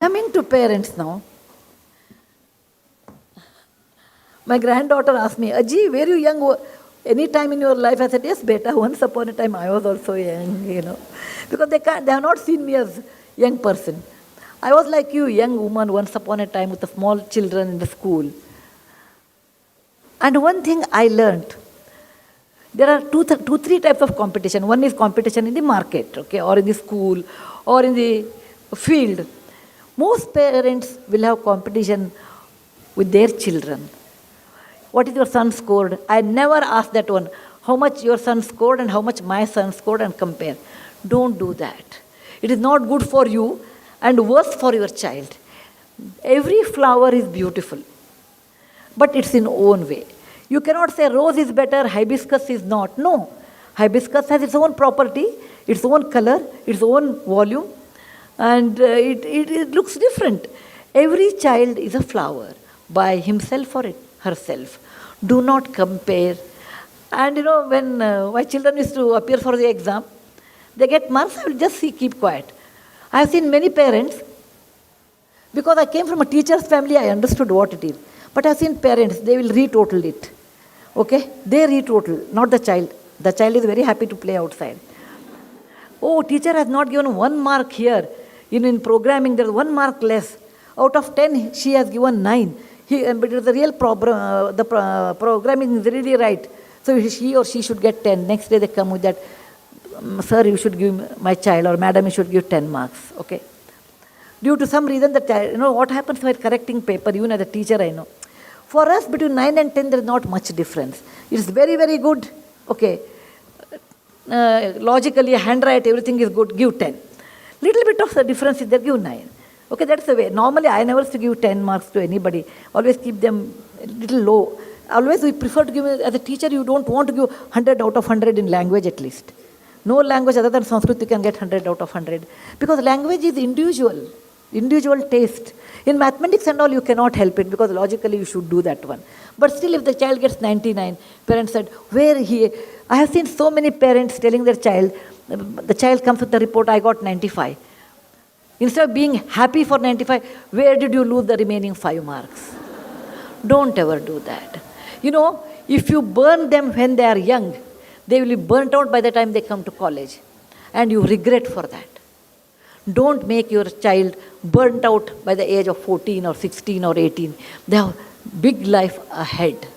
Coming to parents now, my granddaughter asked me, Aji, were you young any time in your life? I said, yes, beta, once upon a time I was also young, Because they have not seen me as young person. I was like you, young woman, once upon a time with the small children in the school. And one thing I learned, there are three types of competition. One is competition in the market, okay, or in the school, or in the field. Most parents will have competition with their children. What is your son scored? I never ask that one. How much your son scored and how much my son scored and compare. Don't do that. It is not good for you and worse for your child. Every flower is beautiful, but it's in own way. You cannot say rose is better, hibiscus is not. No. Hibiscus has its own property, its own color, its own volume, and it looks different. Every child is a flower by himself or herself. Do not compare. And when my children used to appear for the exam, they get marks, I will just keep quiet. I have seen many parents, because I came from a teacher's family, I understood what it is. But I have seen parents, they will retotal it. Okay? They retotal, not the child. The child is very happy to play outside. Oh, teacher has not given 1 mark here. In programming, there is 1 mark less. Out of 10, she has given 9. But the real problem, programming is really right. So he or she should get 10. Next day they come with that, sir, you should give my child, or madam, you should give 10 marks. Okay? Due to some reason, the child, what happens while correcting paper, even as a teacher, I know. For us, between 9 and 10, there is not much difference. It is very, very good. Okay. Logically, handwrite, everything is good, give 10. Little bit of the difference is there, give 9. Okay, that's the way. Normally, I never used to give 10 marks to anybody. Always keep them a little low. Always we prefer to give, as a teacher, you don't want to give 100 out of 100 in language at least. No language other than Sanskrit you can get 100 out of 100. Because language is individual taste. In mathematics and all, you cannot help it, because logically you should do that one. But still, if the child gets 99, parents said, I have seen so many parents telling their child, the child comes with the report, I got 95. Instead of being happy for 95, where did you lose the remaining 5 marks? Don't ever do that. If you burn them when they are young, they will be burnt out by the time they come to college. And you regret for that. Don't make your child burnt out by the age of 14 or 16 or 18. They have big life ahead.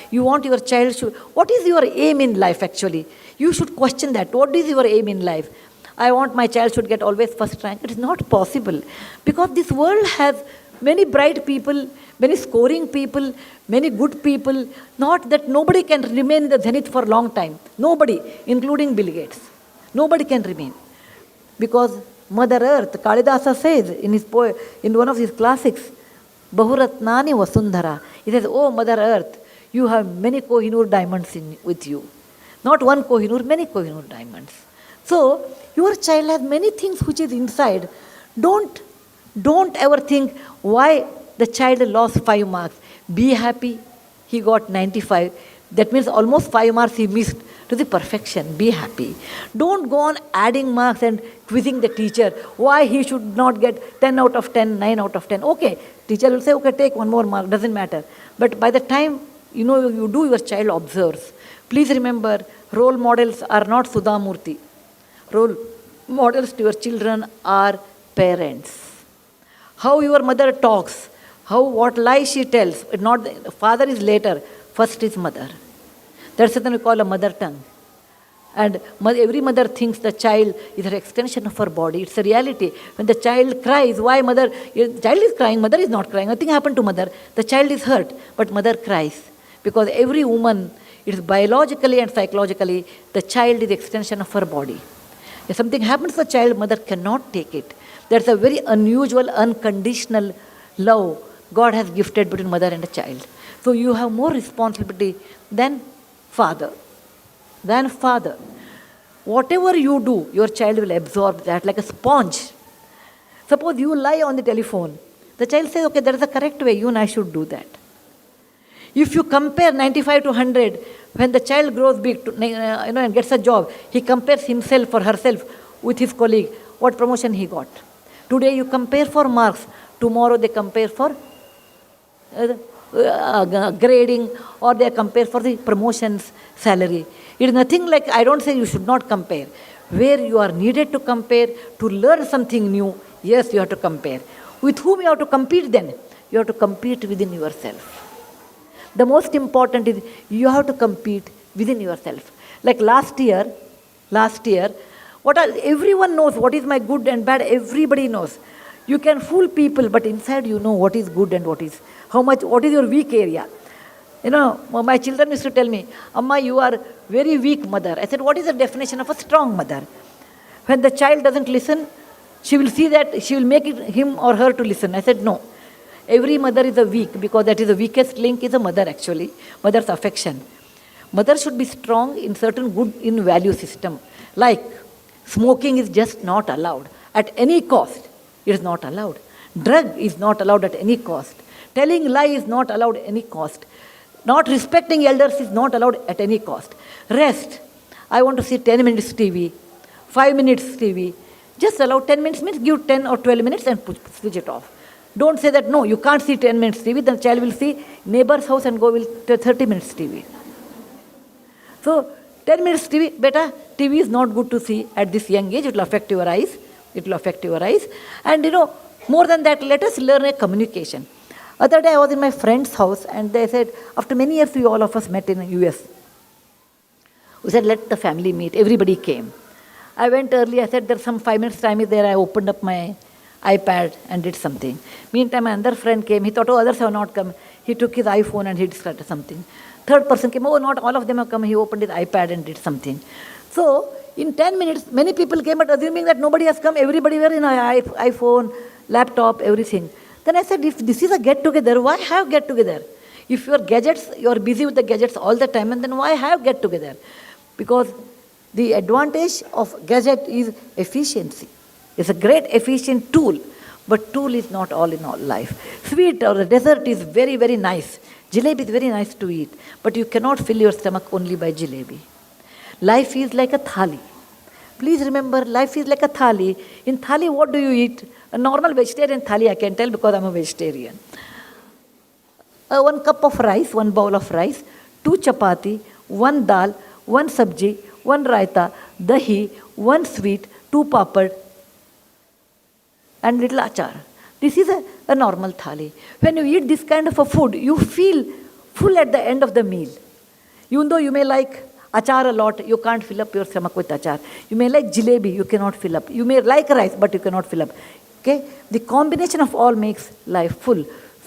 You want your child what is your aim in life actually? You should question that. What is your aim in life? I want my child should get always first rank. It is not possible. Because this world has many bright people, many scoring people, many good people. Not that nobody can remain in the zenith for a long time. Nobody, including Bill Gates. Nobody can remain. Because Mother Earth, Kalidasa says in one of his classics, Bahuratnani Vasundhara. He says, oh Mother Earth, you have many Kohinoor diamonds with you. Not one Kohinoor, many Kohinoor diamonds. So, your child has many things which is inside. Don't ever think why the child lost 5 marks. Be happy, he got 95. That means almost 5 marks he missed to the perfection. Be happy. Don't go on adding marks and quizzing the teacher why he should not get 10 out of 10, 9 out of 10. Okay, teacher will say, okay, take 1 more mark, doesn't matter. But by the time you do, your child observes. Please remember, role models are not Sudha Murthy. Role models to your children are parents. How your mother talks, what lies she tells. Father is later, first is mother. That's something we call a mother tongue. And every mother thinks the child is an extension of her body. It's a reality. When the child cries, why mother? The child is crying, mother is not crying. Nothing happened to mother. The child is hurt, but mother cries. Because every woman, it is biologically and psychologically, the child is the extension of her body. If something happens to the child, mother cannot take it. There's a very unusual, unconditional love God has gifted between mother and a child. So you have more responsibility than father. Whatever you do, your child will absorb that like a sponge. Suppose you lie on the telephone. The child says, okay, there is a correct way, you and I should do that. If you compare 95 to 100, when the child grows big and gets a job, he compares himself or herself with his colleague, what promotion he got. Today you compare for marks. Tomorrow they compare for grading, or they compare for the promotions, salary. It is nothing like, I don't say you should not compare. Where you are needed to compare, to learn something new, yes, you have to compare. With whom you have to compete then? You have to compete within yourself. The most important is you have to compete within yourself. Like last year, everyone knows what is my good and bad, everybody knows. You can fool people, but inside you know what is good and what is your weak area. My children used to tell me, Amma, you are very weak mother. I said, what is the definition of a strong mother? When the child doesn't listen, she will see that she will make it him or her to listen. I said, no. Every mother is a weak, because that is the weakest link is a mother actually, mother's affection. Mother should be strong in certain good in value system. Like smoking is just not allowed at any cost. It is not allowed. Drug is not allowed at any cost. Telling lie is not allowed at any cost. Not respecting elders is not allowed at any cost. Rest. I want to see 10 minutes TV, 5 minutes TV. Just allow 10 minutes, means give 10 or 12 minutes and switch it off. Don't say that, no, you can't see 10 minutes TV. Then the child will see neighbor's house and go with 30 minutes TV. So 10 minutes TV, better. TV is not good to see at this young age. It will affect your eyes. And more than that, let us learn a communication. Other day I was in my friend's house and they said, after many years we all of us met in the US. We said, let the family meet. Everybody came. I went early. I said, there's some 5 minutes time is there. I opened up my iPad and did something. Meantime, my other friend came. He thought, oh, others have not come. He took his iPhone and he started something. Third person came. Oh, not all of them have come. He opened his iPad and did something. So, in 10 minutes, many people came, but assuming that nobody has come, everybody were in an iPhone, laptop, everything. Then I said, if this is a get-together, why have get-together? If your gadgets, you are busy with the gadgets all the time, and then why have get-together? Because the advantage of gadget is efficiency. It's a great efficient tool, but tool is not all in all life. Sweet or the dessert is very, very nice. Jalebi is very nice to eat, but you cannot fill your stomach only by jalebi. Life is like a thali. Please remember, life is like a thali. In thali, what do you eat? A normal vegetarian thali, I can tell because I'm a vegetarian. 1 cup of rice, 1 bowl of rice, 2 chapati, 1 dal, 1 sabji, 1 raita, dahi, 1 sweet, 2 papad, and little achar. This is a normal thali. When you eat this kind of a food, you feel full at the end of the meal. Even though you may like achar a lot, you can't fill up your stomach with achar. You may like jalebi, you cannot fill up. You may like rice, but you cannot fill up. Okay? The combination of all makes life full.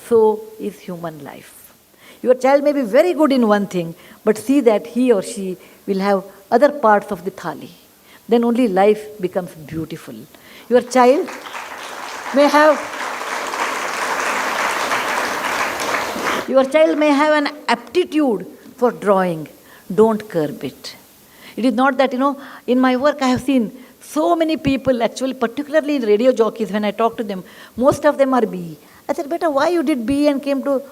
So is human life. Your child may be very good in one thing, but see that he or she will have other parts of the thali. Then only life becomes beautiful. Your child may have an aptitude for drawing. Don't curb it. It is not that, in my work I have seen so many people, actually, particularly radio jockeys, when I talk to them, most of them are BE. I said, beta, why you did BE and came to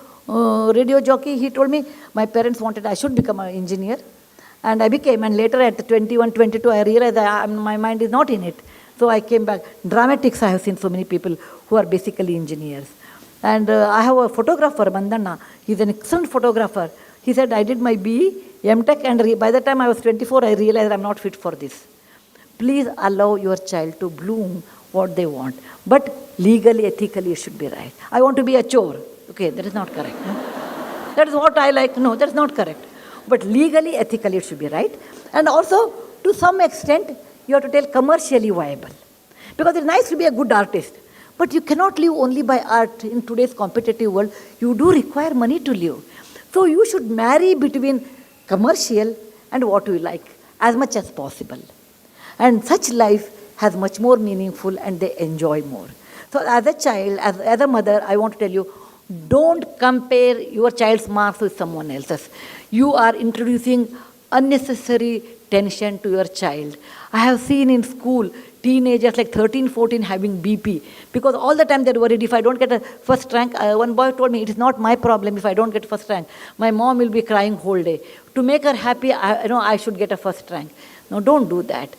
radio jockey? He told me, my parents wanted I should become an engineer. And I became, and later at 21, 22, I realized that my mind is not in it. So I came back. Dramatics, I have seen so many people who are basically engineers. And I have a photographer, Mandana. He's an excellent photographer. He said, I did my BE, MTech, and by the time I was 24, I realized I'm not fit for this. Please allow your child to bloom what they want. But legally, ethically, it should be right. I want to be a chore. Okay, that is not correct. No? That is what I like. No, that's not correct. But legally, ethically, it should be right. And also, to some extent, you have to tell commercially viable. Because it's nice to be a good artist. But you cannot live only by art in today's competitive world. You do require money to live. So you should marry between commercial and what you like as much as possible. And such life has much more meaningful and they enjoy more. So as a child, as a mother, I want to tell you, don't compare your child's marks with someone else's. You are introducing unnecessary tension to your child. I have seen in school teenagers like 13, 14 having BP because all the time they're worried if I don't get a first rank. One boy told me it is not my problem if I don't get first rank. My mom will be crying whole day. To make her happy, I should get a first rank. No, don't do that.